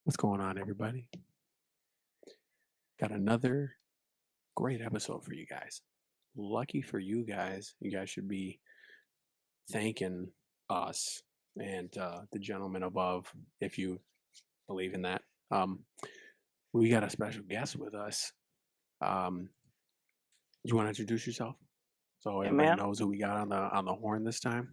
What's going on, everybody? Got another great episode for you guys. Lucky for you guys should be thanking us and the gentleman above, if you believe in that. We got a special guest with us. You want to introduce yourself so Hey everybody man, knows who we got on the horn this time?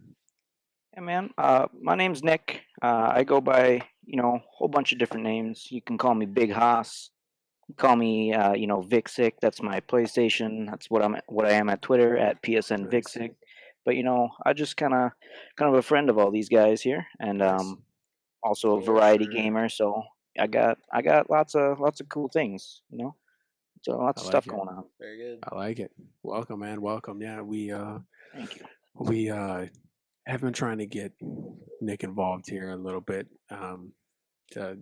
hey man. My name's Nick. I go by a whole bunch of different names. You can call me Big Haas. Call me Vixic. That's my PlayStation. That's what I am at Twitter at PSN Nice, Vixic. But I just kind of a friend of all these guys here, and nice. also a For variety sure. gamer. So I got lots of cool things. So lots I of stuff like it. going on. Very good. I like it. Welcome, man. Welcome. Yeah, Thank you. we have been trying to get Nick involved here a little bit. To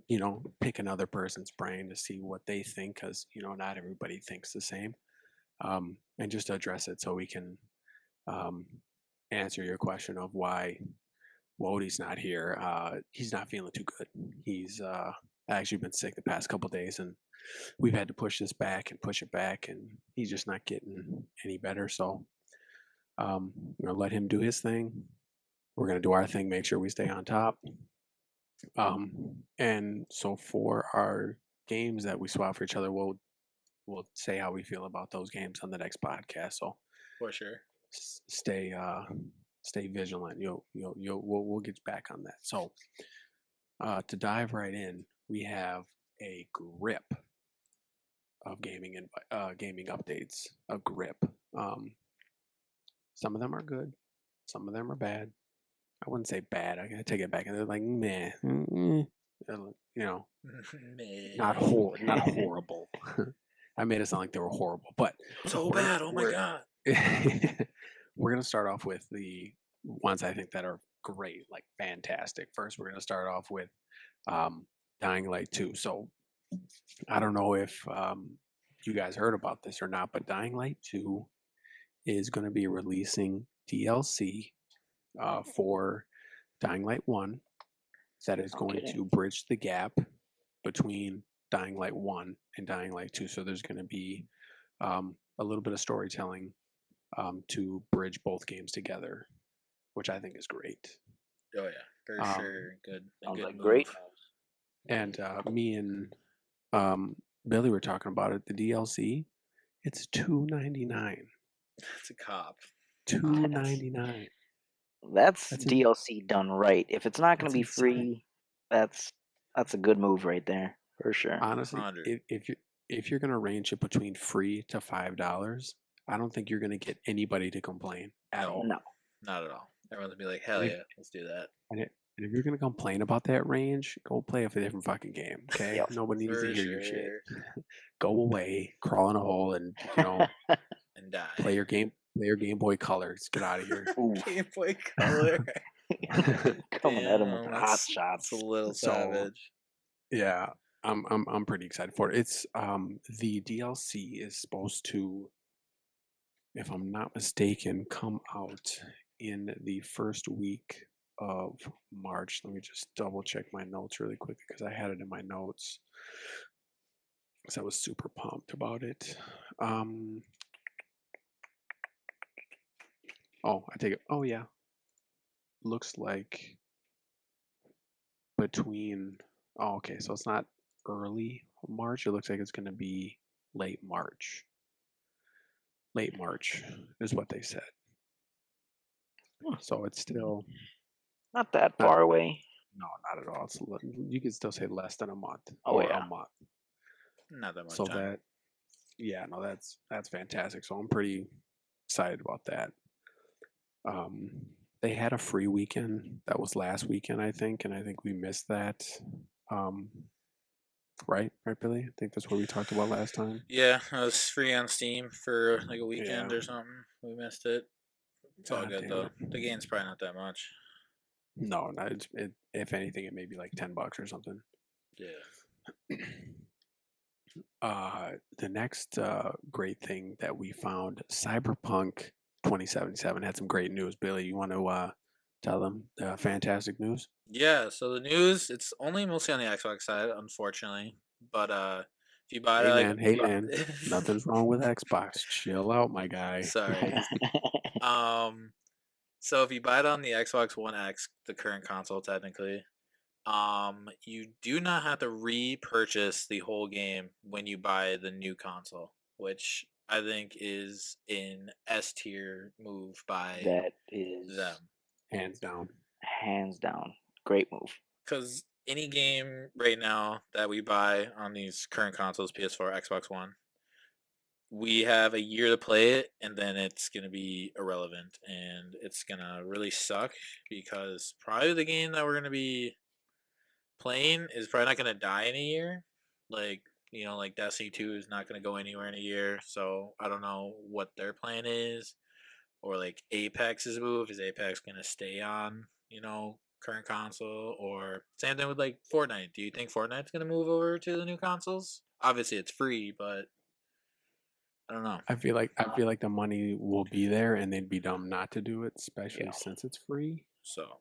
pick another person's brain to see what they think, because not everybody thinks the same, and just to address it so we can um, answer your question of why Wodie's not here. He's not feeling too good. He's actually been sick the past couple days, and we've had to push this back and push it back, and he's just not getting any better. So we're gonna let him do his thing. We're gonna do our thing, make sure we stay on top. And so for our games that we swap for each other, we'll say how we feel about those games on the next podcast. So For sure. stay vigilant. We'll get back on that. So to dive right in, we have a grip of gaming and gaming updates. A grip. Some of them are good, some of them are bad. I wouldn't say bad. I gotta take it back. They're like meh, not not horrible. I made it sound like they were horrible, but So we're- bad. Oh my we're- god. we're gonna start off with the ones I think that are great, like fantastic. First, we're gonna start off with Dying Light 2. So I don't know if you guys heard about this or not, but Dying Light 2 is going to be releasing DLC for Dying Light 1 that is going kidding. to bridge the gap between Dying Light 1 and Dying Light 2. So there's going to be a little bit of storytelling to bridge both games together, which I think is great. Oh yeah, for sure. Good. A Sounds good like move. great. And me and Billy were talking about it. The DLC, it's $2.99. It's a cop. $2.99. That's That's DLC done right. If it's not going that's to be insane. free, that's a good move right there for sure. Honestly, 100. if you're gonna range it between free to $5, I don't think you're gonna get anybody to complain at all. No. Not at all. Everyone's gonna be like, hell And if- yeah, let's do that. And if you're gonna complain about that range, go play a different fucking game. Okay, Yep. nobody needs For to hear your shit. sure. Go away, crawl in a hole, and And die. play your Game Boy Colors. Get out of here. Ooh, Game Boy Color. coming at him with Damn, the hot that's- shots. It's a little So- savage. Yeah, I'm pretty excited for it. It's the DLC is supposed to, if I'm not mistaken, come out in the first week of March. Let me just double check my notes really quick because I had it in my notes. Because I was super pumped about it. I take it. Oh yeah. Looks like between okay, so it's not early March. It looks like it's gonna be late March. Late March is what they said. So it's still Not that far away. no, not at all. You can still say less than a month Oh, or yeah. a month. Not that much So time. that's fantastic. So I'm pretty excited about that. They had a free weekend that was last weekend, I think, and I think we missed that. Right, Billy? I think that's what we talked about last time. Yeah, it was free on Steam for like a weekend Yeah. or something. We missed it. It's all God good damn though. it. The game's probably not that much. No, not if anything, it may be like $10 or something. Yeah. The next great thing that we found, Cyberpunk 2077 had some great news. Billy, you want to Tell them the fantastic news. Yeah, so the news, it's only mostly on the Xbox side, unfortunately. But if you buy it, Hey man, nothing's wrong with Xbox. Chill out, my guy. sorry. Um, so if you buy it on the Xbox One X, the current console technically, you do not have to repurchase the whole game when you buy the new console, which I think is an S tier move by That is them. Hands down. hands down great move. Because any game right now that we buy on these current consoles, PS4, Xbox One, we have a year to play it, and then it's gonna be irrelevant, and it's gonna really suck because probably the game that we're gonna be playing is probably not gonna die in a year. Like like Destiny 2 is not gonna go anywhere in a year. So I don't know what their plan is, or like Apex's move. Is Apex gonna stay on current console, or same thing with like Fortnite? Do you think Fortnite's gonna move over to the new consoles? Obviously, it's free, but I don't know. I feel like the money will be there, and they'd be dumb not to do it, especially Yeah. since it's free. So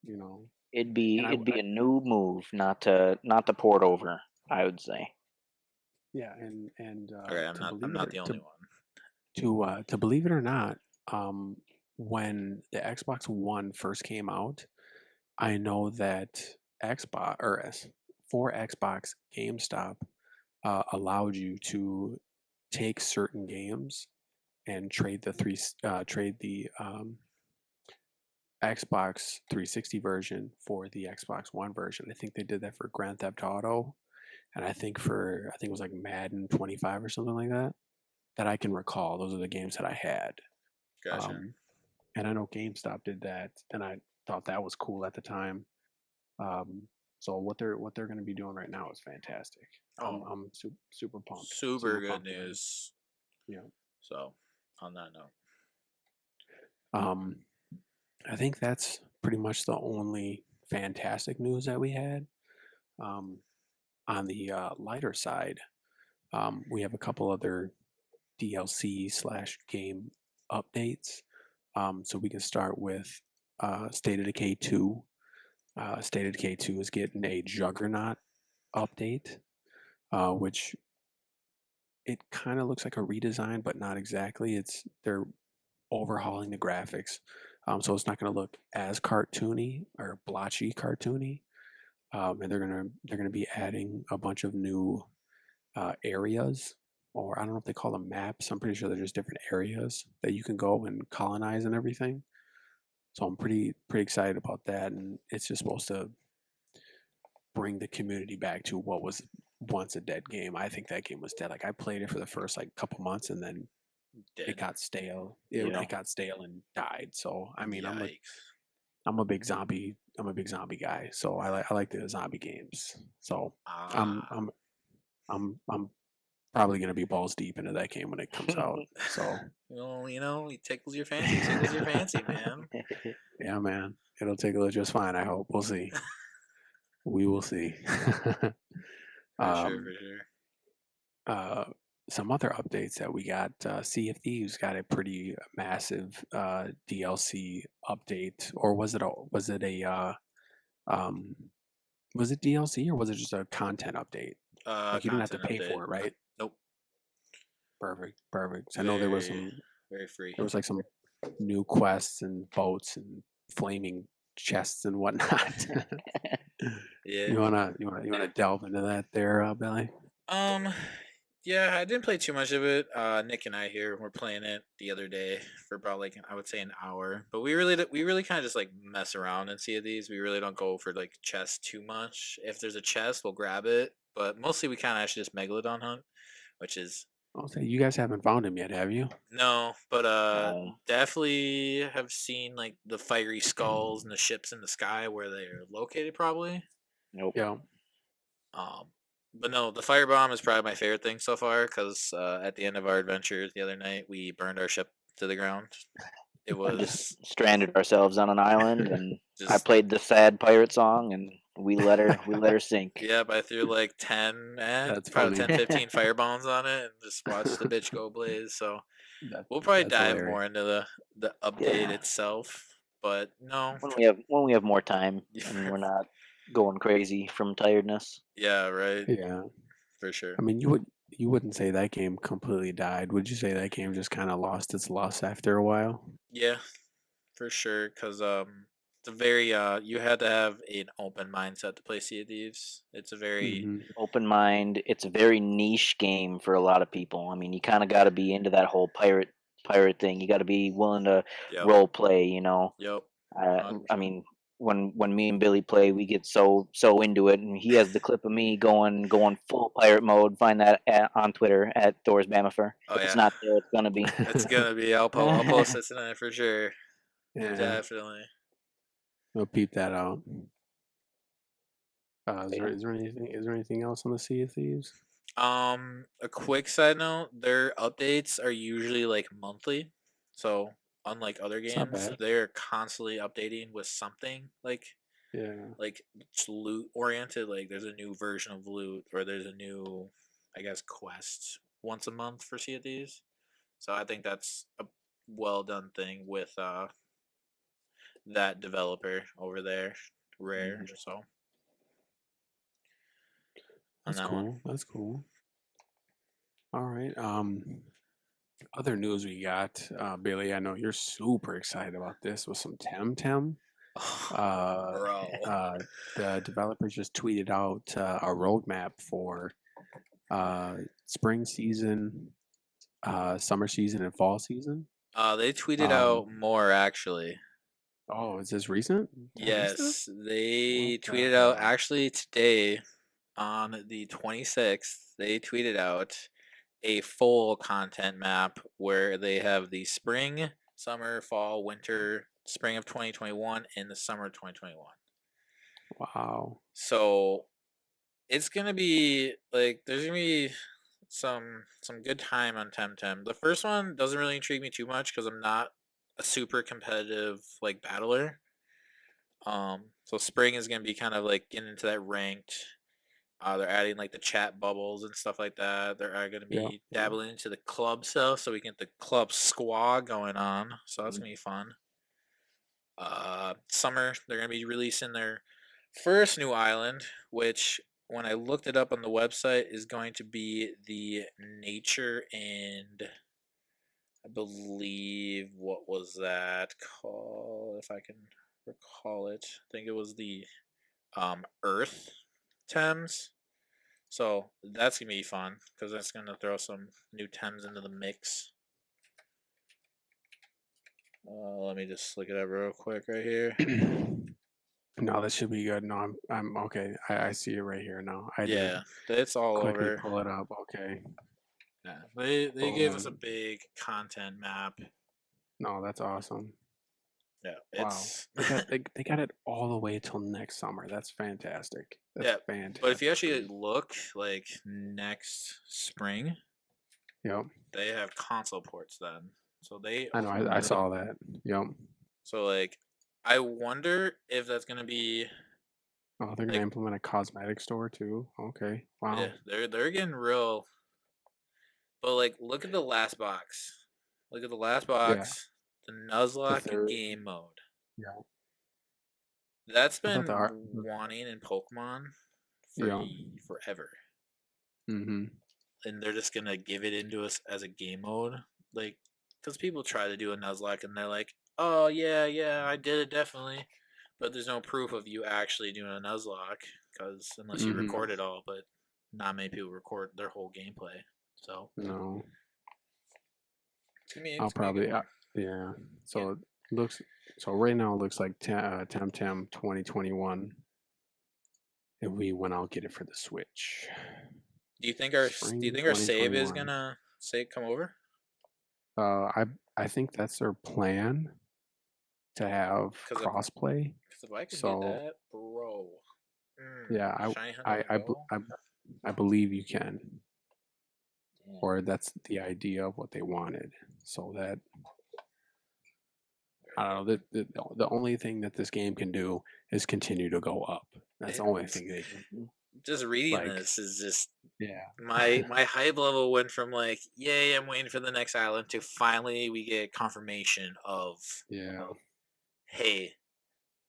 You know, It'd and be it'd be a new move not to port over, I would say. yeah, and okay, I'm to not. I'm believe it not or the only one. to believe it or not, um, when the Xbox One first came out, I know that Xbox for Xbox GameStop allowed you to take certain games and trade the Xbox 360 version for the Xbox One version. I think they did that for Grand Theft Auto, and I think it was like Madden 25 or something like that. That I can recall. Those are the games that I had. Gotcha. And I know GameStop did that, and I thought that was cool at the time. Um, so what they're going to be doing right now is fantastic. Oh, I'm super pumped. super good For them. news. Yeah. So, on that note, Um, I think that's pretty much the only fantastic news that we had. Um, on the lighter side, we have a couple other DLC slash game updates. So we can start with State of Decay 2. State of Decay 2 is getting a Juggernaut update, which it kind of looks like a redesign, but not exactly. They're overhauling the graphics, so it's not going to look as cartoony or blotchy cartoony. And they're gonna be adding a bunch of new areas, or I don't know if they call them maps. I'm pretty sure they're just different areas that you can go and colonize and everything. So I'm pretty excited about that, and it's just supposed to bring the community back to what was once a dead game. I think that game was dead. Like I played it for the first like couple months, and then dead. it got stale. Yeah. It got stale and died. So I mean, Yikes. I'm a big zombie guy. So I like the zombie games. So Ah. I'm probably gonna be balls deep into that game when it comes out. So It tickles your fancy, man. yeah, man, it'll tickle it just fine. I hope. We'll see. We will see. For sure. Some other updates that we got. Sea of Thieves got a pretty massive DLC update, or was it was it DLC or was it just a content update? Like you didn't have to pay Content update. for it, right? Nope. Perfect. I know there was very free. like some new quests and boats and flaming chests and whatnot. Yeah. You wanna delve into that there, Billy? Yeah, I didn't play too much of it. Nick and I here were playing it the other day for about like I would say an hour, but we really kind of just like mess around and see of these. We really don't go for like chests too much. If there's a chest, we'll grab it, but mostly we kind of actually just megalodon hunt, which is I'll say you guys haven't found him yet, have you? no, but No. definitely have seen like the fiery skulls and the ships in the sky where they're located probably. Nope. Yeah. But no, the firebomb is probably my favorite thing so far because at the end of our adventure the other night, we burned our ship to the ground. It And was just stranded ourselves on an island, and I just played the sad pirate song, and we let her sink. yep. I threw like 10, That's probably funny. 10, 15 firebombs on it, and just watched the bitch go blaze. So That, we'll probably that's dive hilarious. more into the update itself. But no, When we have more time and we're not going crazy from tiredness. yeah, right, Yeah. for sure. I mean, you wouldn't say that game completely died, would you say that game just kind of lost its lust after a while? Yeah, for sure. Cause it's a very you had to have an open mindset to play Sea of Thieves. It's a very Hmm. Open mind. It's a very niche game for a lot of people. I mean, you kind of got to be into that whole pirate thing. You got to be willing to yep, role play. You know, yep, I 100%. mean, when me and Billy play, we get so into it, and he has the clip of me going full pirate mode. Find that on Twitter at Thor's Bamifer. Oh If it's yeah, not there, it's gonna be. it's gonna be. I'll post it tonight for sure. Yeah, Definitely. we'll peep that out. Yeah. Is there anything else on the Sea of Thieves? A quick side note: their updates are usually like monthly, so unlike other It's not games, bad. they're constantly updating with something Yeah. like it's loot oriented. Like there's a new version of loot, or there's a new, I guess, quest once a month for Sea of Thieves. So I think that's a well done thing with that developer over there, Rare. Mhm. So on That's that one, cool. That's cool. All right. Other news we got, Billy. I know you're super excited about this with some Temtem. Uh, bro. the developers just tweeted out a roadmap for uh, spring season, summer season, and fall season. They tweeted Um, out more actually. oh, is this recent? I missed it. Yes, What they the tweeted out hell? actually today on the 26th. They tweeted out a full content map where they have the spring, summer, fall, winter, spring of 2021, and the summer of 2021. Wow. So it's gonna be like there's gonna be some good time on Temtem. The first one doesn't really intrigue me too much because I'm not a super competitive like battler. So spring is gonna be kind of like getting into that ranked. They're adding like the chat bubbles and stuff like that. They're going to Yeah. be Yeah. dabbling into the club stuff, so we get the club squad going on. So that's gonna be fun. Summer, they're gonna be releasing their first new island, which when I looked it up on the website is going to be the nature and I believe what was that called? If I can recall it, I think it was the Earth Thames. So that's gonna be fun because that's gonna throw some new Thames into the mix. Let me just look it up real quick right here. No, this should be good. No, I'm okay. I see it right here now. I did Yeah, it's all quickly over. pull it up. Okay. Yeah, they gave us a Boom. big content map. No, that's awesome. Yeah, Wow. it's They got it all the way till next summer. That's fantastic. That's yeah. But if you fantastic actually news. look like next spring, Yep. they have console ports then. So they I know. I so saw that. Yep. so like I wonder if that's gonna be Oh, they're gonna like implement a cosmetic store too. Okay. yeah, Wow. they're getting real. But like look at the last box. Look at the last Yeah. box. The The Nuzlocke third. game mode. Yeah. That's I thought the been art. wanting in Pokemon for Yeah. forever. Mm-hmm. And they're just gonna give it into us as a game mode, like, because people try to do a Nuzlocke and they're like, "Oh yeah, I did it definitely," but there's no proof of you actually doing a Nuzlocke, because unless you Mm-hmm. record it all, but not many people record their whole gameplay, so No. it's I'll gonna be a good probably. one. Yeah. Yeah. So it looks. So right now it looks like Temtem 2021. If we when I'll get it for the Switch. Do you Spring think our save is 2021. gonna say come over? Uh, I I think that's their plan to have Because crossplay. if I can get So that, bro, yeah, shiny hunt I on I, go. I, I believe you can, Damn. or that's the idea of what they wanted. So that I don't know. The only thing that this game can do is continue to go up. That's the only It's, thing they can do. just reading Like this is just yeah, my hype level went from like yay I'm waiting for the next island to finally we get confirmation of yeah. hey,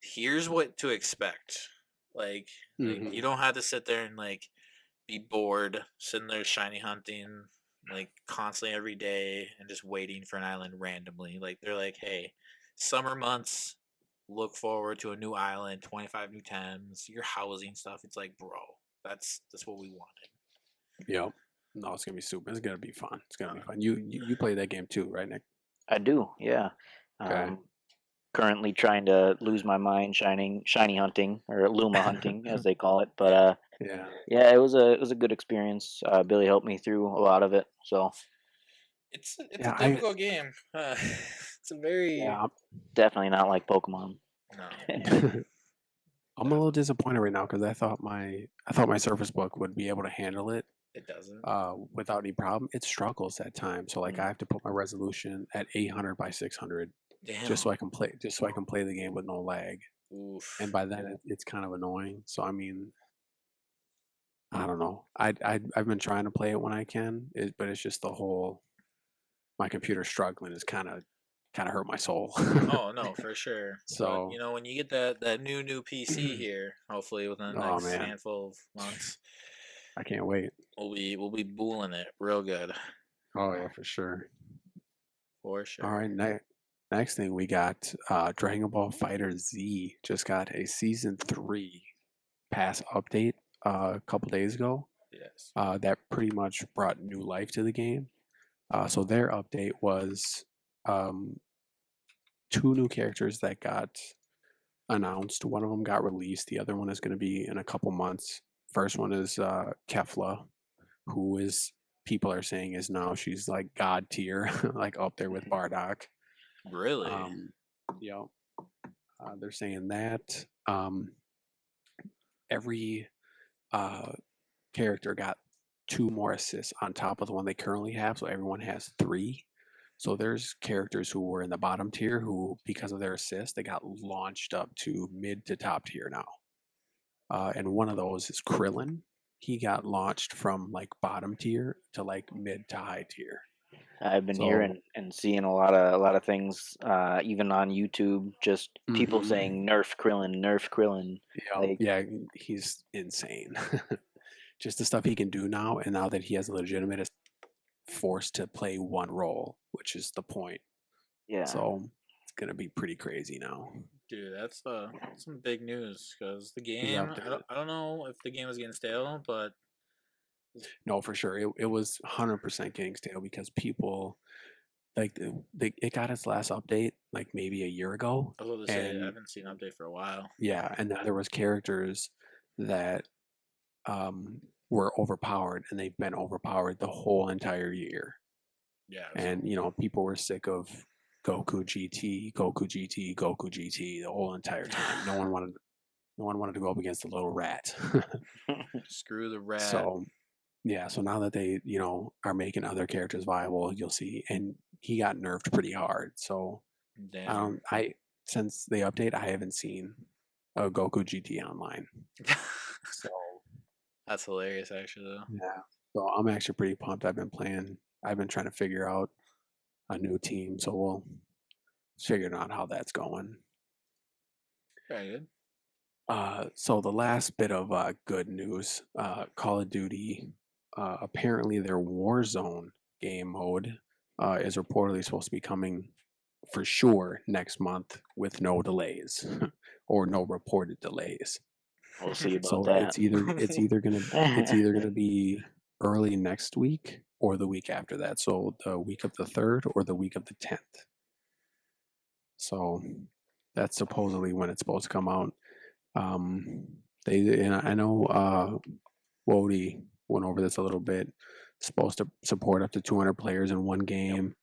here's what to expect. Like Mhm. you don't have to sit there and like be bored sitting there shiny hunting like constantly every day and just waiting for an island randomly. Like they're like, hey, summer months, look forward to a new island, 25 new Thames, your housing stuff. It's like, bro, that's what we wanted. Yep. No, it's gonna be super. It's gonna be fun. It's gonna be Uh, fun. You play that game too, right, Nick? I do, yeah. Okay. Currently trying to lose my mind shiny hunting or Luma hunting as they call it. But yeah, Yeah. yeah, it was a good experience. Billy helped me through a lot of it, so it's a Yeah. I difficult game. It's a very yeah. definitely not like Pokemon. no, I'm a little disappointed right now because I thought my Surface Book would be able to handle it it doesn't. without any problem. It struggles at times, so like I Mm. have to put my resolution at 800 by 600 just Damn. so I can play the game with no lag. And Oof. by then it's kind of annoying. So I mean, I don't know. I've been trying to play it when I can, but it's just the whole my computer struggling is kind of hurt my soul. Oh no, for sure. But So, when you get that new PC here, hopefully within the oh next man, handful of months, I can't wait. we'll be booling it real good. Oh yeah, for sure. For All sure. right, next thing we got Dragon Ball Fighter Z just got a season 3 pass update a couple days ago. Yes. That pretty much brought new life to the game. So their update was um, 2 new characters that got announced. One of them got released. The other one is going to be in a couple months. First one is Kefla, who is people are saying is now she's like god tier, like up there with Bardock. Really? Um, you know, they're saying that every uh, character got 2 more assists on top of the one they currently have, so everyone has 3. So there's characters who were in the bottom tier who, because of their assist, they got launched up to mid to top tier now. And one of those is Krillin. He got launched from like bottom tier to like mid to high tier. I've been So, hearing and seeing a lot of things, even on YouTube, just people mhm. saying nerf Krillin. Yeah, Like, yeah, he's insane. Just the stuff he can do now, and now that he has a legitimate force to play one role, which is the point. yeah, So it's gonna be pretty crazy now. Dude, that's some big news because the He game. I don't, updated. I don't know if the game is getting stale, but No, for sure. It was 100% getting stale because people like it got its last update like maybe a year ago, I was about to say I and haven't seen an update for a while. yeah, and then there was characters that um were overpowered, and they've been overpowered the whole entire year. Yeah. So And people were sick of Goku GT, Goku GT, Goku GT the whole entire time. No one wanted to go up against a little rat. screw the rat. So yeah, so now that they are making other characters viable, you'll see, and he got nerfed pretty hard. So I Damn. don't, I since the update, I haven't seen a Goku GT online. So That's hilarious, actually. Though. yeah, so I'm actually pretty pumped. I've been trying to figure out a new team, so we'll figure out how that's going. Very good. So the last bit of good news, Call of Duty, apparently their Warzone game mode is reportedly supposed to be coming for sure next month with no delays or no reported delays. we'll see about So that. it's either gonna be early next week or the week after that. So the week of the 3rd or the week of the 10th. So that's supposedly when it's supposed to come out. Um, and I know Wody went over this a little bit. Supposed to support up to 200 players in one game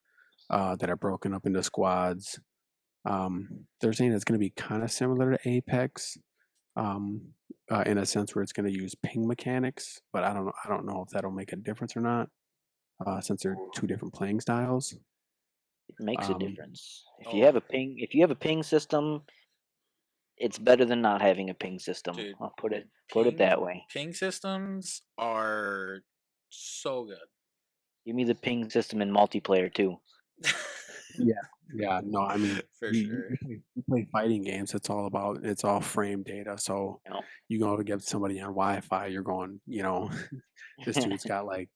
that are broken up into squads. They're saying it's going to be kind of similar to Apex, um, in a sense where it's going to use ping mechanics, but I don't know. I don't know if that'll make a difference or not, since they're 2 different playing styles. It makes a Um, difference. Oh, If you have a ping system, it's better than not having a ping system. dude, I'll put it ping that way. ping systems are so good. Give me the ping system in multiplayer too. Yeah, no, I mean, For you sure. you play fighting games, it's all frame data, so You know? you go to get somebody on Wi-Fi, you're going, this dude's got, like,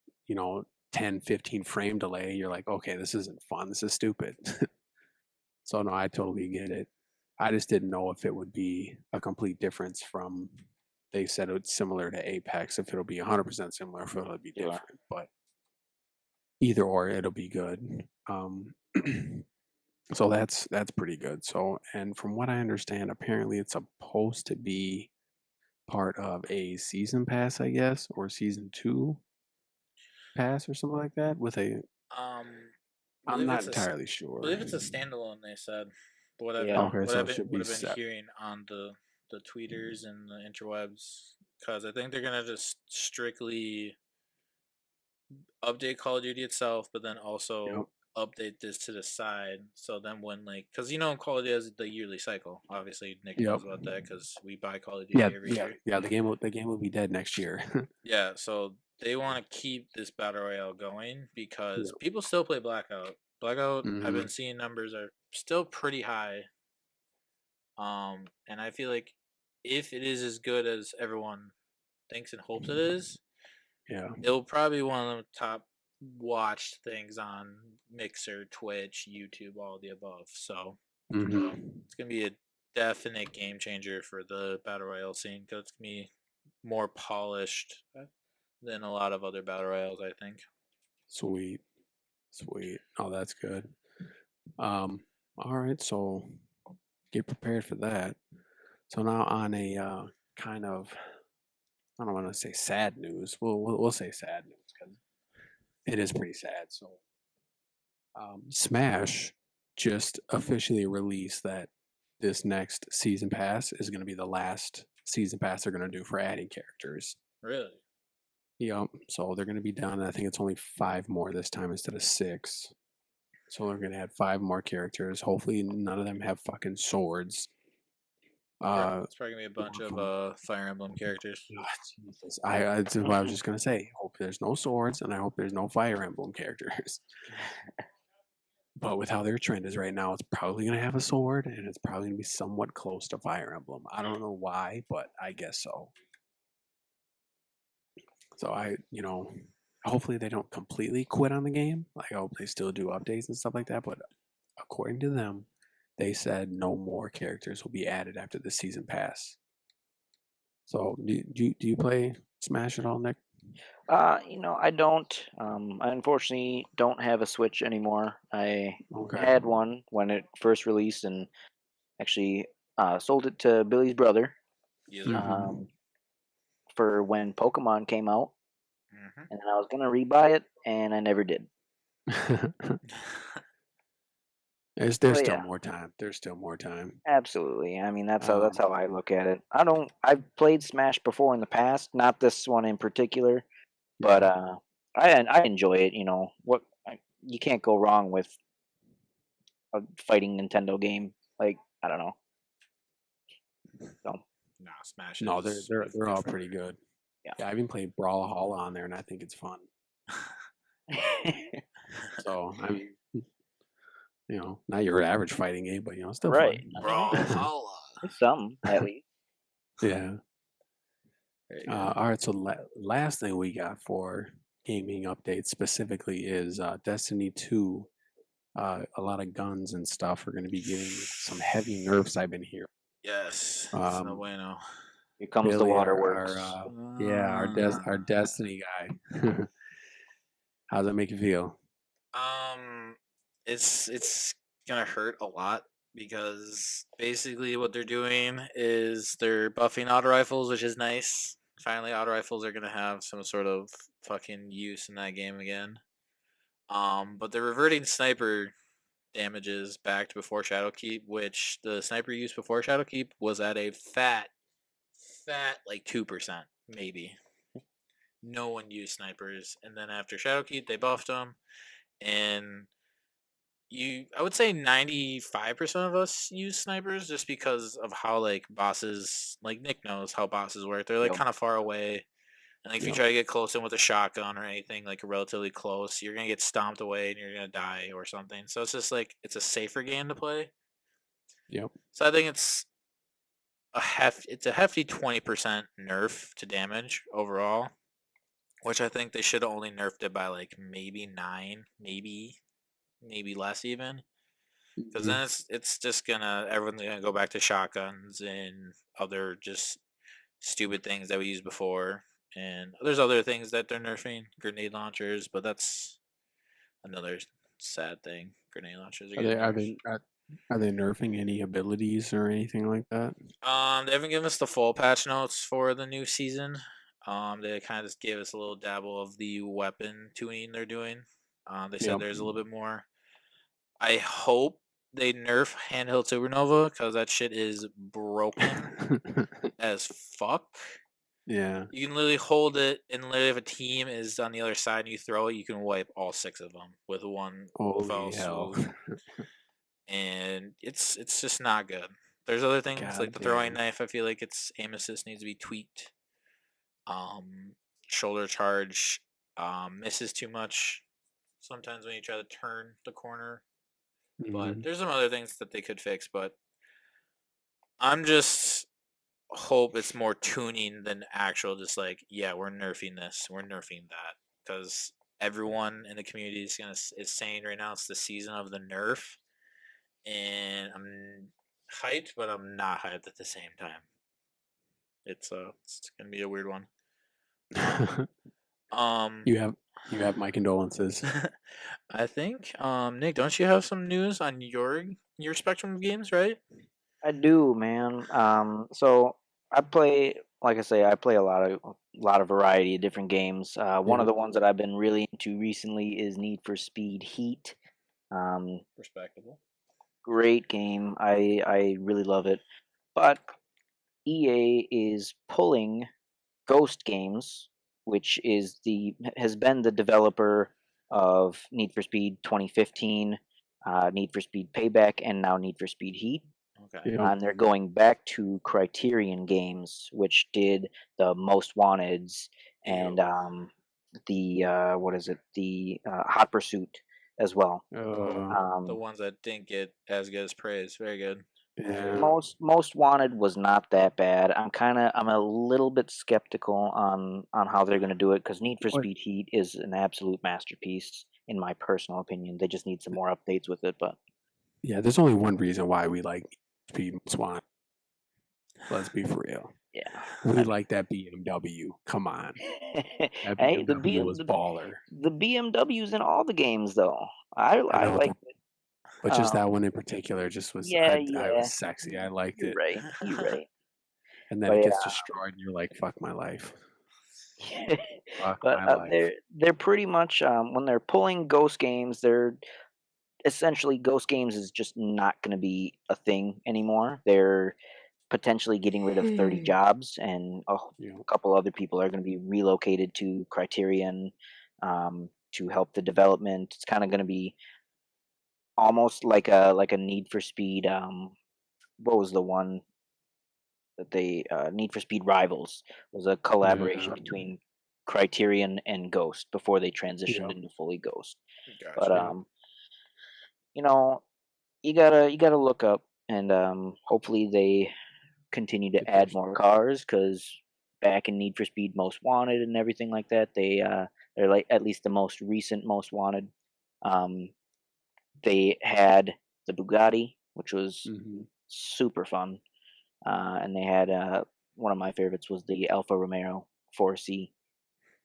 10, 15 frame delay, you're like, "Okay, this isn't fun, this is stupid." So, no, I totally get it. I just didn't know if it would be a complete difference from they said it's similar to Apex, if it'll be 100% similar, if it'll be Sure. different, but either or, it'll be good. So that's pretty good. So, and from what I understand, apparently it's supposed to be part of a season pass, I guess, or season 2 pass or something like that with a Um, I'm believe not it's a entirely sure. believe it's a standalone. They said, but Yeah. Okay, so it should what be I've been set. hearing on the tweeters and the interwebs, because I think they're gonna just strictly update Call of Duty itself, but then Yep. also update this to the side. So then when because Call of Duty has the yearly cycle. Obviously, Nick Yep. knows about that because we buy Call of Yeah, Duty every year. yeah, the game will be dead next year. Yeah, so they want to keep this battle royale going because Yep. people still play Blackout. Blackout, I've Mhm. been seeing numbers are still pretty high. And I feel like if it is as good as everyone thinks and hopes it is, Yeah. it'll probably be one of the top watched things on Mixer, Twitch, YouTube, all of the above. So Mhm. it's gonna be a definite game changer for the battle royale scene because it's gonna be more polished than a lot of other battle royales, I think. Sweet. Sweet. Oh, that's good. All right, so get prepared for that. So now on a kind of I don't want to say sad news. We'll say sad news because it is pretty sad. So Smash just officially released that this next season pass is going to be the last season pass they're going to do for adding characters. Really? Yep. So they're going to be done. I think it's only 5 more this time instead of 6. So they're going to add 5 more characters. Hopefully, none of them have fucking swords. It's probably gonna be a bunch of Fire Emblem characters. Oh, Jesus. That's what I was just gonna say. Hope there's no swords, and I hope there's no Fire Emblem characters. But with how their trend is right now, it's probably gonna have a sword, and it's probably gonna be somewhat close to Fire Emblem. I don't know why, but I guess so. So hopefully they don't completely quit on the game. Like, I hope they still do updates and stuff like that. But according to them, they said no more characters will be added after the season pass. So do you play Smash at all, Nick? I don't. I unfortunately don't have a Switch anymore. I Okay. had one when it first released, and actually sold it to Billy's brother Yes, Mhm. um, for when Pokemon came out, Mm-hmm. and then I was gonna rebuy it, and I never did. there's But still yeah, more time. There's still more time. absolutely. I mean, that's Um, how I look at it. I don't. I've played Smash before in the past, not this one in particular, but yeah. I enjoy it. You can't go wrong with a fighting Nintendo game. Like, I don't know. So Nah, Smash No, is they're all different. pretty good. yeah. Yeah, I've been playing Brawlhalla on there, and I think it's fun. So I mean, not your average fighting game, but still fun. Right. I mean, Brawlhalla. it's something at least. Yeah. Very good. All right. So last thing we got for gaming updates specifically is Destiny 2. A lot of guns and stuff are going to be getting some heavy nerfs. I've been hearing. Yes, it's no Um, bueno. Here comes the Billy, waterworks. our Destiny guy. How's that make you feel? It's gonna hurt a lot because basically what they're doing is they're buffing auto rifles, which is nice. Finally, auto rifles are gonna have some sort of fucking use in that game again. But they're reverting sniper damages back to before Shadowkeep, which the sniper use before Shadowkeep was at a fat like 2% maybe. No one used snipers, and then after Shadowkeep they buffed them, and I would say 95% of us use snipers just because of how like bosses, like Nick knows how bosses work. They're like Yep. kind of far away. And if you Yep. try to get close in with a shotgun or anything like relatively close, you're gonna get stomped away and you're gonna die or something. So it's just like it's a safer game to play. Yep. So I think it's a hefty 20% nerf to damage overall, which I think they should have only nerfed it by like maybe 9, maybe less even. Because Mhm. then it's just everyone's gonna go back to shotguns and other just stupid things that we used before. And there's other things that they're nerfing, grenade launchers, but that's another sad thing. Grenade launchers are Are getting they are nerfed. they are they nerfing any abilities or anything like that? They haven't given us the full patch notes for the new season. They kind of just gave us a little dabble of the weapon tuning they're doing. They said Yep. there's a little bit more. I hope they nerf handheld supernova because that shit is broken as fuck. Yeah. You can literally hold it, and literally if a team is on the other side and you throw it, you can wipe all 6 of them with one fell Holy hell. swoop. And it's just not good. There's other things like God the throwing damn. knife. I feel like its aim assist needs to be tweaked. Shoulder charge misses too much sometimes when you try to turn the corner. But Mhm. there's some other things that they could fix. But I'm just hope it's more tuning than actual. Just like yeah, we're nerfing this, we're nerfing that, because everyone in the community is saying right now it's the season of the nerf, and I'm hyped, but I'm not hyped at the same time. It's gonna be a weird one. Um, you have my condolences. I think Nick, don't you have some news on your spectrum of games, right? I do, man. So I play, like I say, I play a lot of variety of different games. One of Yep. the ones that I've been really into recently is Need for Speed Heat. Um, Respectable. Great game. I really love it. But EA is pulling Ghost Games, which has been the developer of Need for Speed 2015, Need for Speed Payback, and now Need for Speed Heat. Okay. Yep. And they're going back to Criterion Games, which did the Most Wanteds and Ew. the what is it, the Hot Pursuit as well. Uh, The Um, ones that didn't get as good as praise. Very good. yeah. Most Wanted was not that bad. I'm a little bit skeptical on how they're going to do it because Need for What? Speed Heat is an absolute masterpiece in my personal opinion. They just need some more updates with it, but Yeah, there's only one reason why we like Speed Swan. Let's be for real. yeah. We like that BMW. Come on. That Hey, BMW was baller. the BMWs in all the games though. I I I know, like but just um that one in particular just was yeah, I was yeah. sexy. I liked You're it. right. You're right. And then But it gets yeah. destroyed and you're like, fuck my life. Fuck But my life. they're pretty much when they're pulling Ghost Games, they're essentially Ghost Games is just not going to be a thing anymore. They're potentially getting rid of 30 jobs, and a You know, couple other people are going to be relocated to Criterion to help the development. It's kind of going to be almost like a Need for Speed. What was the one that they Need for Speed Rivals was a collaboration yeah, between Criterion and Ghost before they transitioned yeah, into fully Ghost. But Gotcha. yeah. you know, you gotta look up, and hopefully they continue to Get their add more start. cars because back in Need for Speed Most Wanted and everything like that, they're like at least the most recent Most Wanted. Um, they had the Bugatti, which was Hmm. super fun, and they had one of my favorites was the Alfa Romeo 4C,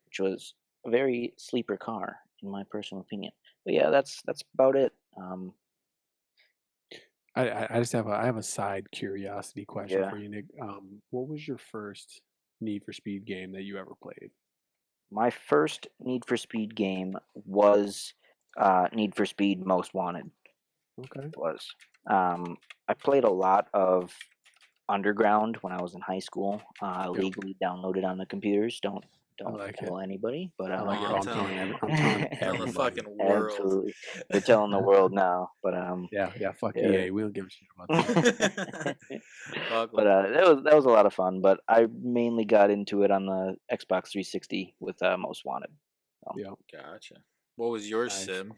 which was a very sleeper car in my personal opinion. But yeah, that's about it. I just have a side curiosity question Yeah, for you, Nick. What was your first Need for Speed game that you ever played? my first Need for Speed game was Need for Speed Most Wanted. Okay. It was. I played a lot of Underground when I was in high school. Yep. Legally downloaded on the computers. Don't Don't like it. tell anybody, but I like it. I'm Oh, I'm telling telling, I'm telling telling the everybody. fucking world. absolutely, you're telling the world now. But Yeah, fuck yeah. EA. We don't give a shit about that. Fuck But 'em. that was a lot of fun. But I mainly got into it on the Xbox 360 with Most Wanted. Yeah, Gotcha. What was your nice. sim?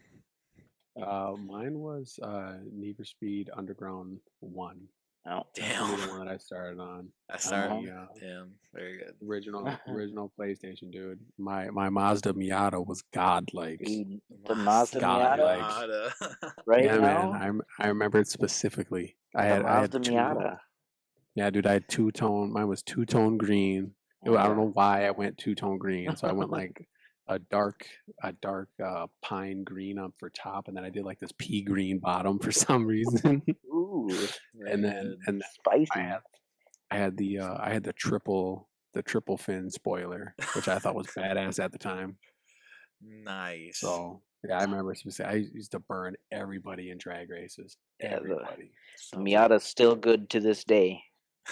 Mine was Need for Speed Underground 1. Oh, That's gonna be the Damn. one that I started on. I On started. the Damn. Very good. original PlayStation, dude. My Mazda Miata was godlike. dude, the Mazda godlike. Miata Miata. right Yeah, man. now. I remember it specifically. The I had Mazda two. Miata. Yeah, dude. I had two-tone. Mine was two-tone green. I don't know why I went two-tone green. So I went like a dark pine green up for top, and then I did like this pea green bottom for some reason. Ooh, and Very then good. spicy. I had the triple fin spoiler, which I thought was badass at the time. Nice. So yeah, I remember specifically. I used to burn everybody in drag races. Yeah, Everybody. the Miata's still good to this day.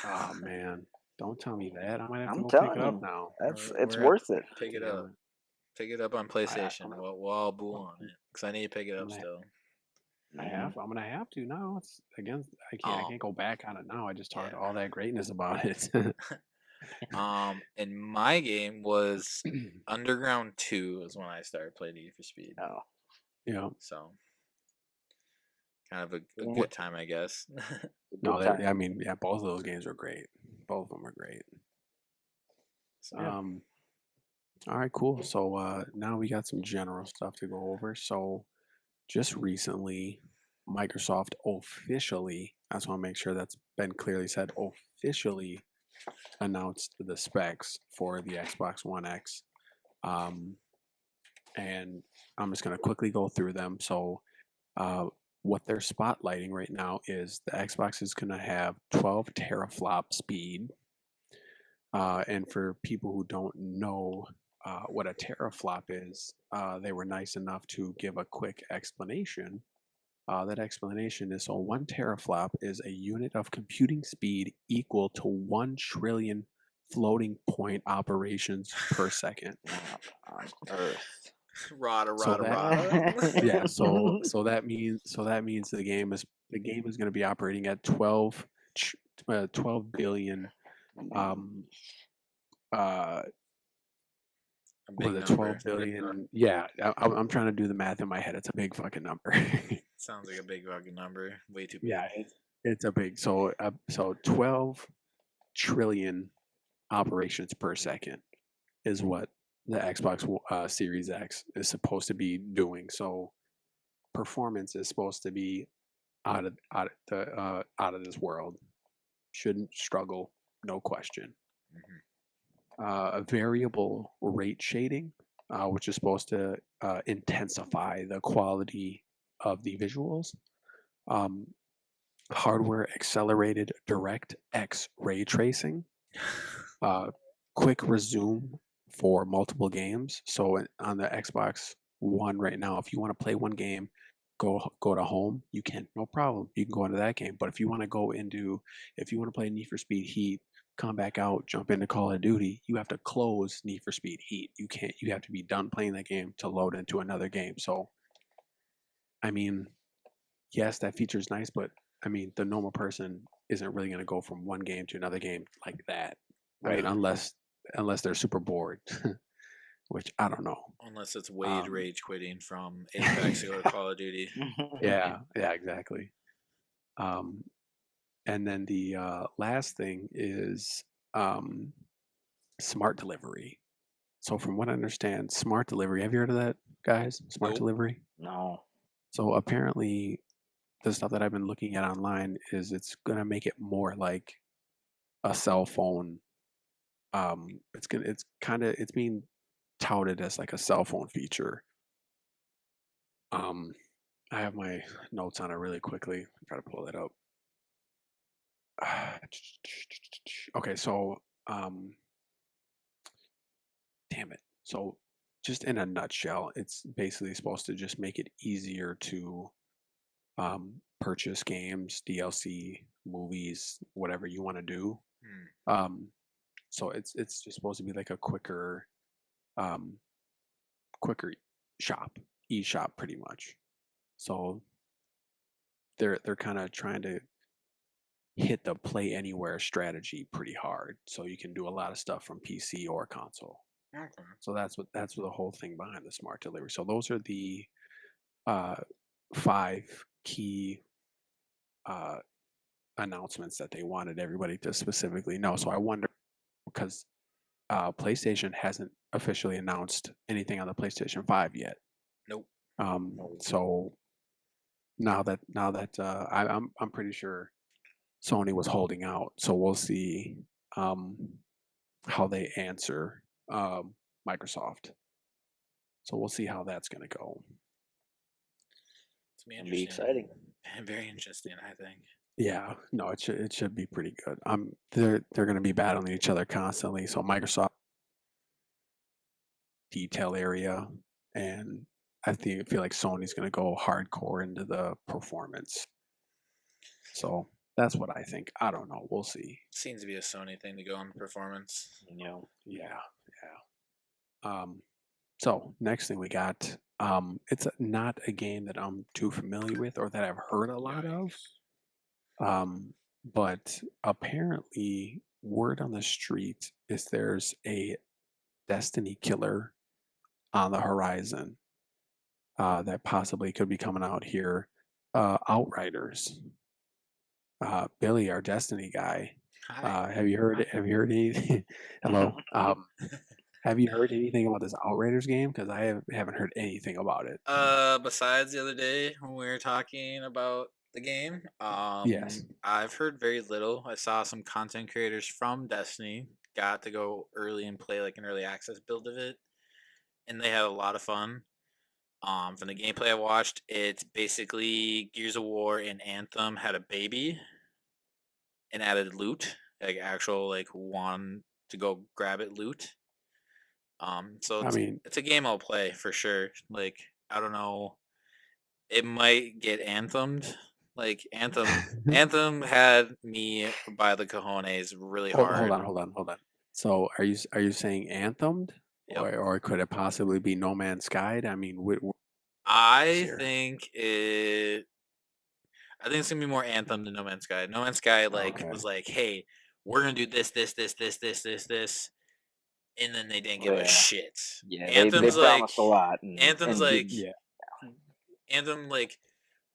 Oh man, don't tell me that. I might have to I'm go pick telling it up you, now. it's We're gonna worth it. Pick it Damn up. it. Pick it up on PlayStation. We'll all boo on it because I need to pick it I'm up gonna, still. I'm gonna have to now. It's against. I Oh. can't go back on it now. I just talked Yeah. all that greatness about it. And my game was Underground 2 is when I started playing Need for Speed. Oh, Yeah. So kind of a Yeah. good time, I guess. No, good time. I mean, yeah, both of those games are great. Both of them are great. So, Yeah. All right, cool. So now we got some general stuff to go over. So just recently, Microsoft officially, I just want to make sure that's been clearly said, officially announced the specs for the Xbox One X. And I'm just going to quickly go through them. So what they're spotlighting right now is the Xbox is going to have 12 teraflop speed. And for people who don't know what a teraflop is, they were nice enough to give a quick explanation. That explanation is, so 1 teraflop is a unit of computing speed equal to 1 trillion floating point operations per second. On Earth. rada. Yeah, so that means the game is going to be operating at 12 billion A was big it number. 12 billion? Yeah, I'm trying to do the math in my head. It's a big fucking number. Sounds like a big fucking number. Way too big. Yeah, it's a big. So 12 trillion operations per second is what the Xbox Series X is supposed to be doing. So performance is supposed to be out of this world. Shouldn't struggle, no question. A variable rate shading, which is supposed to intensify the quality of the visuals. Hardware accelerated DirectX ray tracing. Quick resume for multiple games. So on the Xbox One right now, if you want to play one game, go to home. You can, no problem. You can go into that game. But if you want to play Need for Speed Heat, come back out, jump into Call of Duty, you have to close Need for Speed Heat. You have to be done playing that game to load into another game. So, I mean, yes, that feature is nice, but I mean, the normal person isn't really going to go from one game to another game like that. Right. I mean, unless they're super bored, which I don't know. Unless it's Wade rage quitting from Apex or Call of Duty. Yeah, exactly. And then the last thing is smart delivery. So from what I understand, smart delivery. Have you heard of that, guys? Smart Nope. delivery. No. So apparently, the stuff that I've been looking at online is it's gonna make it more like a cell phone. It's being touted as like a cell phone feature. I have my notes on it really quickly. Try to pull it up. Okay, so damn it. So just in a nutshell, it's basically supposed to just make it easier to purchase games, DLC, movies, whatever you want to do. So it's just supposed to be like a quicker quicker shop, e-shop pretty much. So they're kind of trying to hit the play anywhere strategy pretty hard, so you can do a lot of stuff from PC or console. Okay. So that's what the whole thing behind the smart delivery. So those are the uh, 5 key uh, announcements that they wanted everybody to specifically know. So I wonder, because PlayStation hasn't officially announced anything on the PlayStation 5 yet. Nope. So now that I'm pretty sure Sony was holding out. So we'll see how they answer Microsoft. So we'll see how that's going to go. It's gonna It'll be be interesting. exciting. Very interesting, I think. Yeah, no, it should be pretty good. They're going to be battling each other constantly. So Microsoft detail area, and I feel like Sony's going to go hardcore into the performance. So that's what I think. I don't know. We'll see. Seems to be a Sony thing to go on performance. Yeah, yeah. So next thing we got, it's not a game that I'm too familiar with or that I've heard a lot of. But apparently, word on the street is there's a Destiny killer on the horizon that possibly could be coming out here. Outriders. Billy, our Destiny guy. Hi. Have you heard? Have you heard anything? Hello. Have you heard anything about this Outriders game? Because I haven't heard anything about it. Besides the other day when we were talking about the game, Yes. I've heard very little. I saw some content creators from Destiny got to go early and play like an early access build of it, and they had a lot of fun. From the gameplay I watched, it's basically Gears of War and Anthem had a baby and added loot, like actual like one to go grab it loot. So I mean, it's a game I'll play for sure. Like I don't know, it might get anthemed. Like Anthem had me by the cojones really hold hard. on. So are you saying Anthemed, Yep. or could it possibly be No Man's Sky? I mean, I here. think it. I think it's gonna be more Anthem than No Man's Sky. No Man's Sky Okay. was like, hey, we're gonna do this, and then they didn't give a Yeah. shit. Yeah, they Anthem's like promised a lot Anthem's and like didn't. Yeah. Anthem like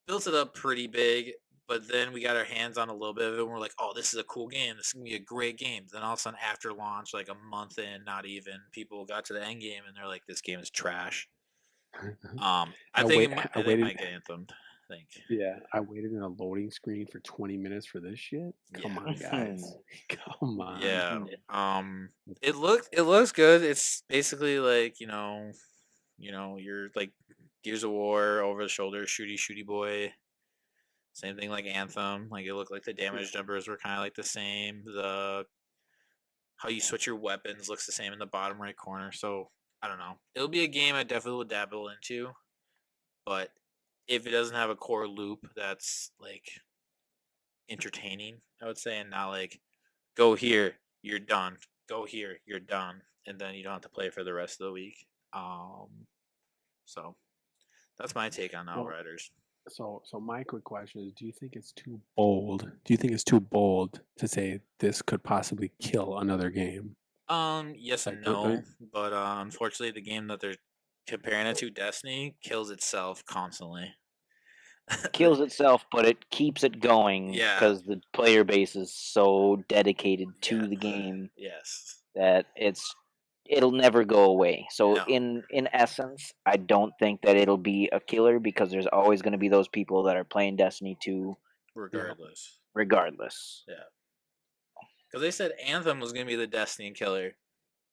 built it up pretty big, but then we got our hands on a little bit of it and we're like, oh, this is a cool game. This is gonna be a great game. Then all of a sudden after launch, like a month in, not even, people got to the end game and they're like, this game is trash. I I think wait. I it waited. might get anthemed. I think. Yeah, I waited in a loading screen for 20 minutes for this shit. Come Yeah. on, guys. Come on. Yeah. Mhm. It looks good. It's basically like, you're like Gears of War over the shoulder, shooty boy. Same thing like Anthem. Like it looked like the damage numbers were kind of like the same. The how you switch your weapons looks the same in the bottom right corner. So I don't know. It'll be a game I definitely will dabble into, but if it doesn't have a core loop that's like entertaining, I would say, and not like go here, you're done. Go here, you're done, and then you don't have to play for the rest of the week. So that's my take on Well, Outriders. so my quick question is: do you think it's too bold? Do you think it's too bold to say this could possibly kill another game? Yes and Like, don't no, but unfortunately, the game that they're comparing it to, Destiny, kills itself constantly. Kills itself, but it keeps it going Yeah. because the player base is so dedicated to Yeah. the game Yes. that it'll never go away. So No. in essence, I don't think that it'll be a killer because there's always going to be those people that are playing Destiny 2 Regardless. regardless. Yeah. Because they said Anthem was gonna be the Destiny killer.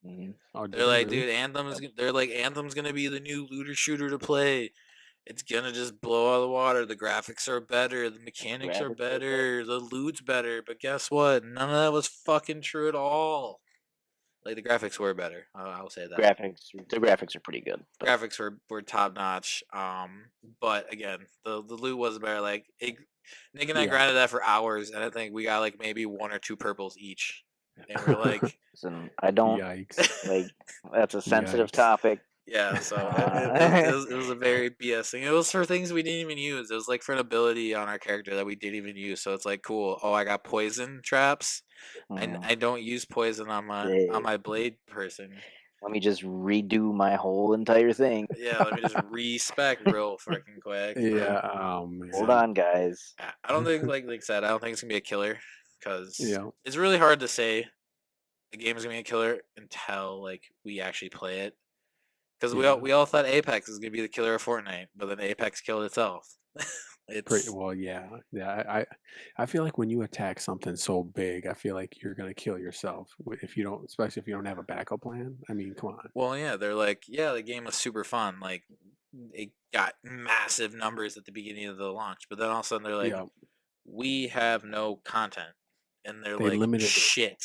Mhm. Oh, did They're they like, really? dude, they're like, Anthem's gonna be the new looter shooter to play. It's gonna just blow out of the water. The graphics are better. The mechanics are Graphics are better. better. The loot's better. But guess what? None of that was fucking true at all. Like the graphics were better. I'll say that. The graphics are pretty good. But Graphics were top notch. But again, the loot wasn't better. Like Nick and I Yeah. grinded that for hours, and I think we got like maybe 1 or 2 purples each. and we're like, Listen, I don't Yikes. like. That's a sensitive Yikes. topic. yeah. So Uh, it was a very BS thing. It was for things we didn't even use. It was like for an ability on our character that we didn't even use. So it's like, cool. Oh, I got poison traps. mm, I don't use poison on eh, my blade person. let me just redo my whole entire thing. Yeah, let me just respec real freaking quick. Yeah. Oh Hold man. on, guys. I don't think like I said, I don't think it's gonna be a killer because Yeah. it's really hard to say the game is gonna be a killer until like we actually play it. Because Yeah. we all thought Apex was gonna be the killer of Fortnite, but then Apex killed itself. Pretty It's well. Yeah. Yeah. I feel like when you attack something so big, I feel like you're gonna kill yourself if you don't, especially if you don't have a backup plan. I mean, come on. well, yeah, they're like, yeah, the game was super fun. Like, it got massive numbers at the beginning of the launch, but then all of a sudden they're like, Yeah. we have no content, and they're They like, limited their. shit,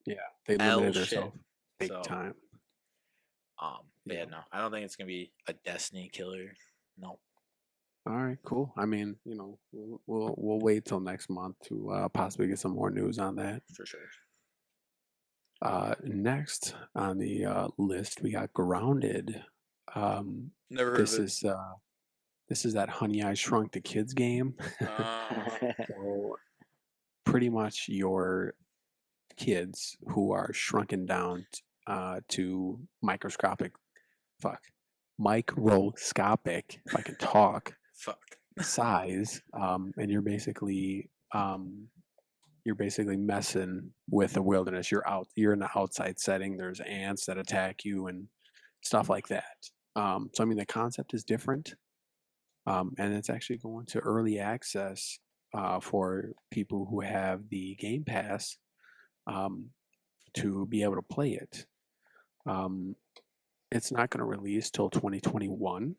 Yeah. They L limited shit. themselves big So, time. but yeah, Yeah. no, I don't think it's gonna be a Destiny killer. No, All right. Cool. I mean, we'll wait till next month to possibly get some more news on that. for sure. Next on the list, we got Grounded. Um, Never heard this of it. is this is that Honey I Shrunk the Kids game. Uh, So pretty much your kids who are shrunken down to microscopic, if I can talk, fuck. size, and you're basically messing with the wilderness. You're in an outside setting. There's ants that attack you and stuff like that. So I mean, the concept is different, and it's actually going to early access for people who have the Game Pass um, to be able to play it. Um, it's not going to release till 2021,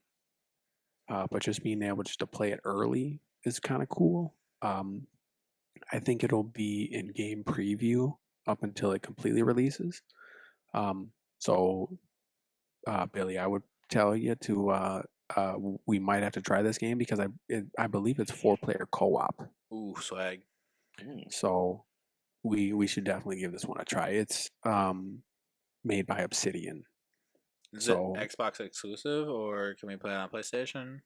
but just being able just to play it early is kind of cool. I think it'll be in game preview up until it completely releases. So, Billy, I would tell you to we might have to try this game because I believe it's 4-player co-op. Ooh, swag. So we should definitely give this one a try. It's made by Obsidian. Is So it Xbox exclusive or can we play it on PlayStation?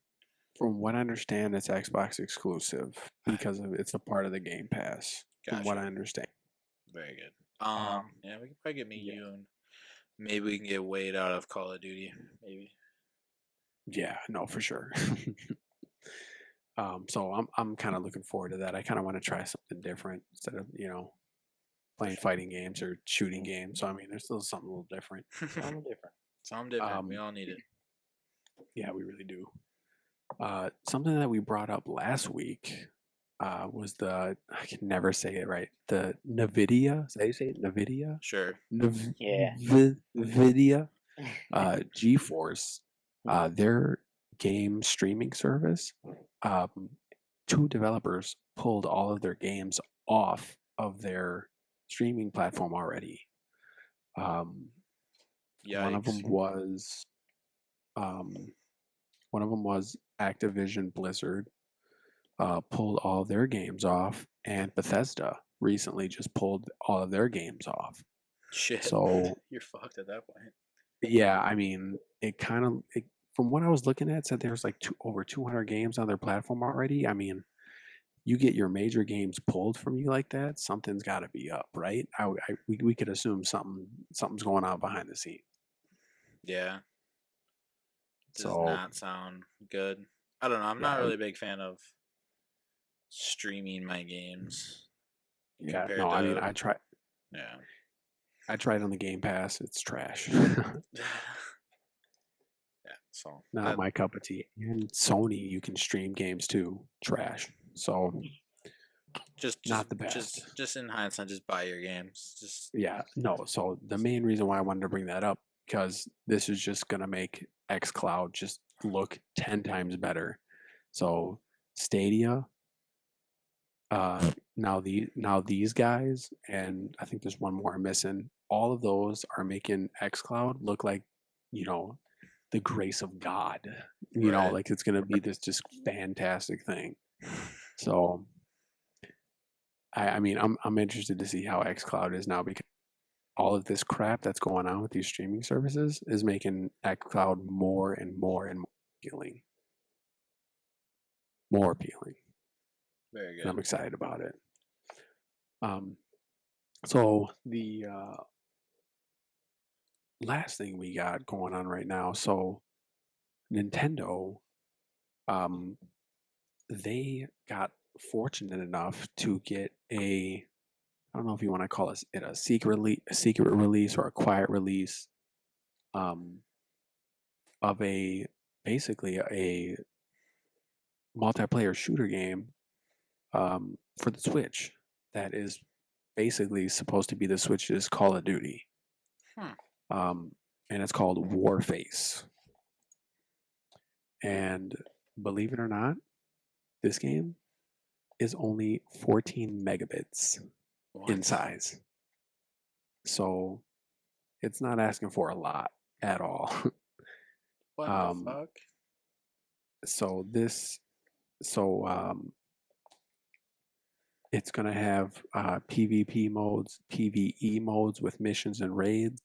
from what I understand, it's Xbox exclusive because it's a part of the Game Pass. From what Gotcha. I understand. Very good. Yeah, we can probably get me, yeah. you, and maybe we can get Wade out of Call of Duty. Maybe. Yeah, no, for sure. So I'm kind of looking forward to that. I kind of want to try something different instead of playing fighting games or shooting games. So I mean, there's still something a little different. Something different. Something different. We all need it. Yeah, we really do. Something that we brought up last week was I can never say it right. The NVIDIA. Is that how you say it? NVIDIA. Sure. Yeah. NVIDIA. GeForce. Their game streaming service. 2 developers pulled all of their games off of their streaming platform already. One of them Yikes. was Activision Blizzard, pulled all their games off, and Bethesda recently just pulled all of their games off. Shit. So You're fucked at that point. yeah, I mean, from what I was looking at, said there's like over 200 games on their platform already. I mean, you get your major games pulled from you like that, something's got to be up, right? We could assume something's going on behind the scenes. Yeah. Does So not sound good. I don't know. I'm not yeah, really a big fan of streaming my games yeah. compared No, I mean, to I tried on the Game Pass. It's trash. yeah. So Not my cup of tea. And Sony, you can stream games too. Trash. So not the best. just in hindsight, just buy your games. Just Yeah, no. So the main reason why I wanted to bring that up because this is just gonna make xCloud just look 10 times better. So Stadia, now these guys, and I think there's one more I'm missing. All of those are making xCloud look like, the grace of God. Right. Like it's gonna be this just fantastic thing. So I mean, I'm interested to see how xCloud is now because all of this crap that's going on with these streaming services is making xCloud more and more and appealing, more appealing, Very and I'm good. excited about it. So the last thing we got going on right now, so Nintendo, um, they got fortunate enough to get I don't know if you want to call it a secret release or a quiet release, um, of basically a multiplayer shooter game, for the Switch that is basically supposed to be the Switch's Call of Duty, Hmm. um, and it's called Warface. And believe it or not, this game is only 14 megabits in What? size. So it's not asking for a lot at all. What the um, fuck? so this, so it's gonna have PvP modes, PvE modes with missions and raids,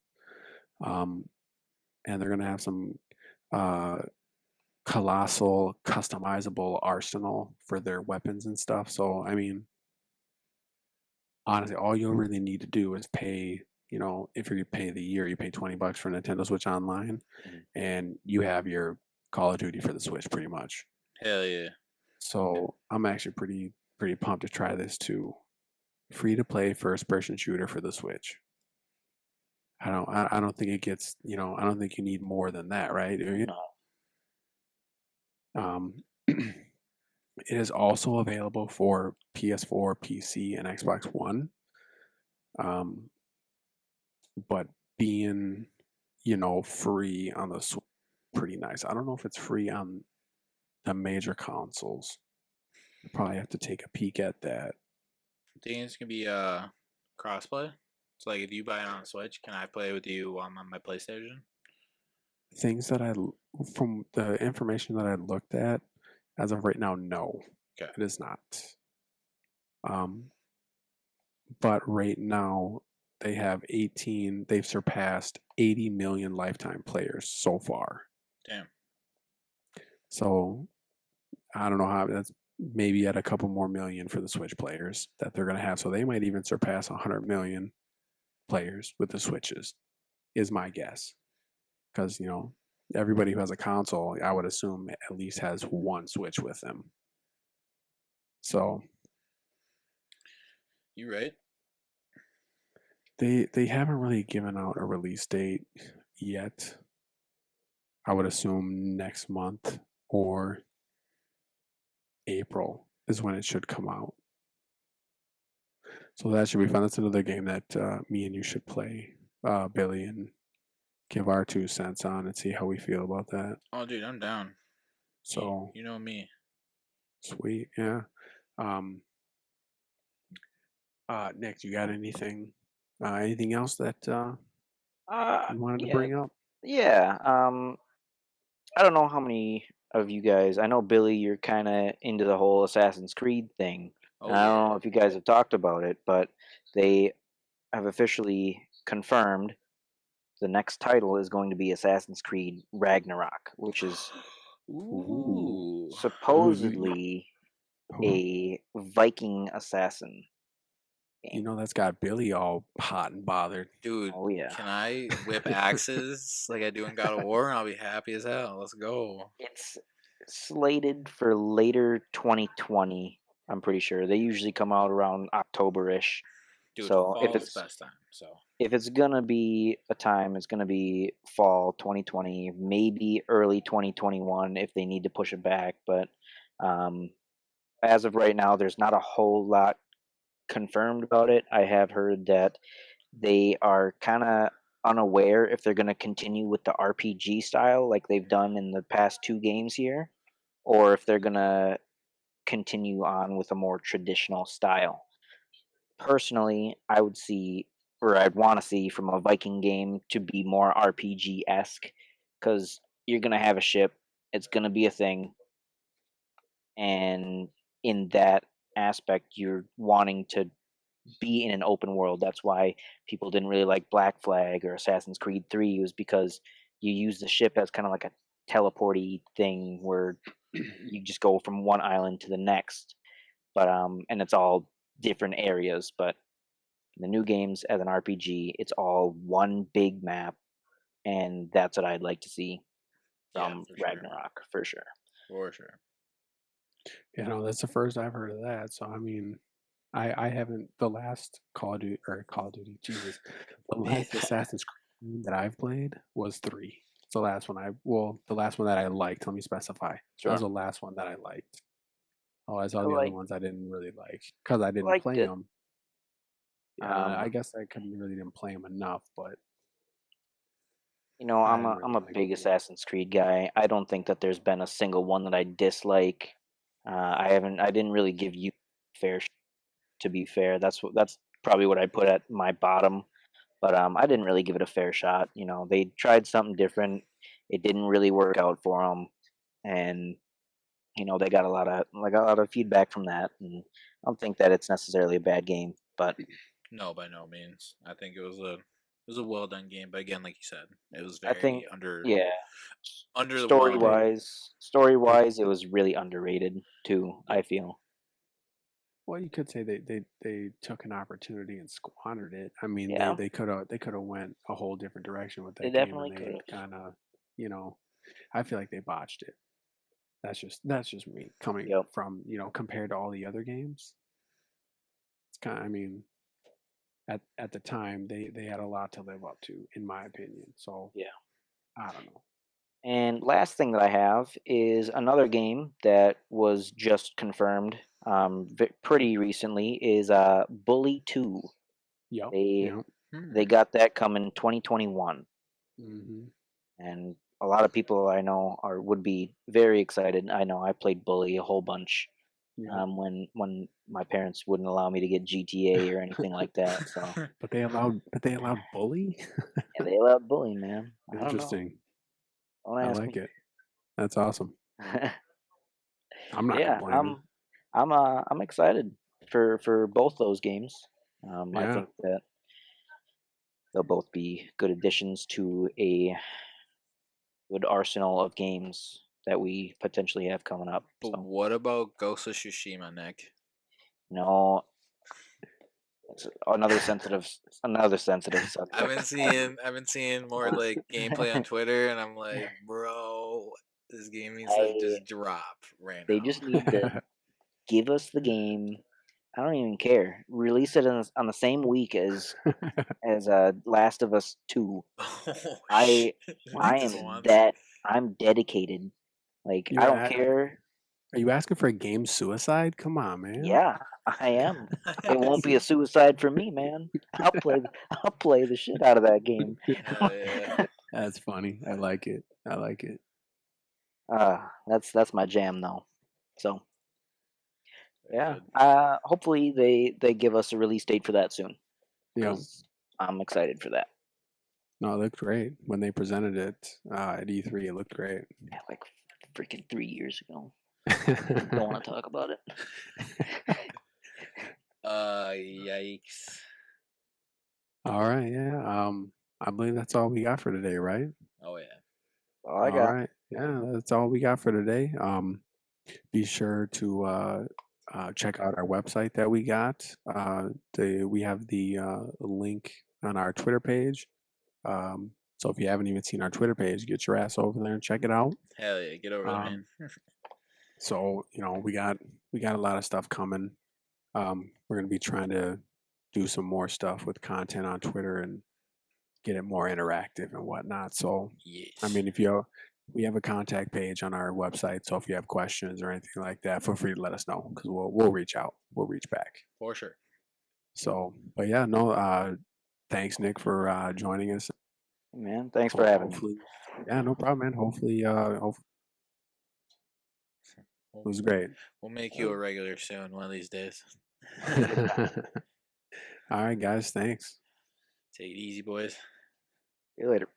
um, and they're gonna have some uh, colossal customizable arsenal for their weapons and stuff. So I mean, honestly, all you'll really need to do is pay. You know, if you pay the year, you pay $20 for Nintendo Switch Online, and you have your Call of Duty for the Switch, pretty much. Hell yeah. So I'm actually pretty pumped to try this too. Free to play first person shooter for the Switch. I don't think it gets, I don't think you need more than that, right? No. It is also available for PS4, PC, and Xbox One. Um, but being, free on the Switch, pretty nice. I don't know if it's free on the major consoles. You probably have to take a peek at that. Think it's gonna be crossplay. So like, if you buy it on Switch, can I play with you on my PlayStation? Things that from the information that I looked at, as of right now, no, Okay. it is not. But right now they've surpassed 80 million lifetime players so far. Damn. So I don't know how that's maybe at a couple more million for the Switch players that they're going to have. So they might even surpass 100 million players with the Switches, is my guess. Because, everybody who has a console, I would assume at least has one Switch with them. So You right? they haven't really given out a release date yet. I would assume next month or April is when it should come out. So that should be fun. That's another game that me and you should play, Billy, and give our 2 cents on and see how we feel about that. Oh, dude, I'm down. So you know me. sweet, yeah. Um, Nick, you got anything else that you wanted to Yeah, bring up? yeah. I don't know how many of you guys. I know Billy, you're kind of into the whole Assassin's Creed thing. Oh And I don't yeah. know if you guys have talked about it, but they have officially confirmed the next title is going to be Assassin's Creed Ragnarok, which is Ooh. supposedly a Viking assassin game. That's got Billy all hot and bothered. Dude, Oh yeah, can I whip axes like I do in God of War? I'll be happy as hell. Let's go. it's slated for later 2020. I'm pretty sure they usually come out around October-ish. Dude, So if fall's it's best time. So gonna be a time, it's gonna be fall 2020, maybe early 2021 if they need to push it back. But um, as of right now, there's not a whole lot confirmed about it. I have heard that they are kind of unaware if they're going to continue with the RPG style like they've done in the past two games here, or if they're going to continue on with a more traditional style. Personally, I would see, or I'd want to see from a Viking game to be more RPG esque, because you're going to have a ship, it's going to be a thing, and in that aspect, you're wanting to be in an open world. That's why people didn't really like Black Flag or Assassin's Creed 3, was because you use the ship as kind of like a teleporty thing where you just go from one island to the next. But and it's all different areas, but in the new games as an RPG, it's all one big map, and that's what I'd like to see Yeah, from for sure. Ragnarok for sure. For sure. You know, that's the first I've heard of that. So I mean, I haven't the last Call of Duty, Jesus, the last Assassin's Creed that I've played was 3. It's the last one the last one that I liked. Let me specify. That was Sure. the last one that I liked. Otherwise, all I the other like ones I didn't really like because I didn't liked play it. them. Yeah, I Um, guess I couldn't really didn't play them enough, but you know, I I'm didn't a really I'm a like big them. Assassin's Creed guy. I don't think that there's been a single one that I dislike. I didn't really give you fair. To be fair, that's probably what I put at my bottom. But I didn't really give it a fair shot. You know, they tried something different. It didn't really work out for them, and you know they got a lot of feedback from that. And I don't think that it's necessarily a bad game, but No, by no means. I think it was a well done game, but again, like you said, it was I think very yeah, But they underwhelming. story they wise, it was really underrated too. Yep. I feel. well, you could say they took an opportunity and squandered it. I mean, Yeah, they could have went a whole different direction with they that game, and definitely could they have. kind of, you know, I feel like they botched it. That's just me coming Yep. from, compared to all the other games. It's kind of, I mean, at the time they had a lot to live up to, in my opinion. So Yeah. I don't know. And last thing that I have is another game that was just confirmed pretty recently is Bully 2. Yep. They Yep. they Hmm. got that coming 2021, Hmm. and a lot of people I know are would be very excited. I know I played Bully a whole bunch Yep. when my parents wouldn't allow me to get GTA or anything like that. So But they allowed bully. yeah, they allowed Bully, man. I don't know. Interesting. Don't I ask like me. it. That's awesome. I'm not Yeah, complaining. I'm excited for both those games. I Yeah. think that they'll both be good additions to a good arsenal of games that we potentially have coming up. But So, what about Ghost of Tsushima, Nick? you know, it's another sensitive I've subject. been seeing I've been seeing more like gameplay on Twitter, and I'm like, bro, this game needs to I just drop right They just need to give us the game. I don't even care. Release it on the same week as Last of Us 2. now. Oh I shit, I Nick just am wants it. that I'm dedicated. Like you I don't a- care. are you asking for a game suicide? Come on, man. Yeah, I am. It won't be a suicide for me, man. I'll play the shit out of that game. Hell yeah. That's funny. I like it. I like it. That's my jam though. So Very yeah. good. Hopefully they give us a release date for that soon, Yeah. because I'm excited for that. No, it looked great when they presented it at E3. It looked great. Yeah, like freaking 3 years ago. Don't want to talk about it. Yikes. All right. Yeah. I believe that's all we got for today, right? Oh yeah. All I All got. right. Yeah, that's all we got for today. Be sure to check out our website that we got. We have the link on our Twitter page. So if you haven't even seen our Twitter page, get your ass over there and check it out. Hell yeah. Get over there, man. Um, so we got a lot of stuff coming. We're gonna be trying to do some more stuff with content on Twitter and get it more interactive and whatnot. So I Yes. mean, we have a contact page on our website. So if you have questions or anything like that, feel free to let us know because we'll reach out. We'll reach back. For sure. So, but yeah, no. Thanks, Nick, for joining us. Man, thanks for having me. Hopefully, yeah, no problem, man. Hopefully, it We'll, was great. we'll make you a regular soon, one of these days. All right, guys. Thanks. Take it easy, boys. See you later.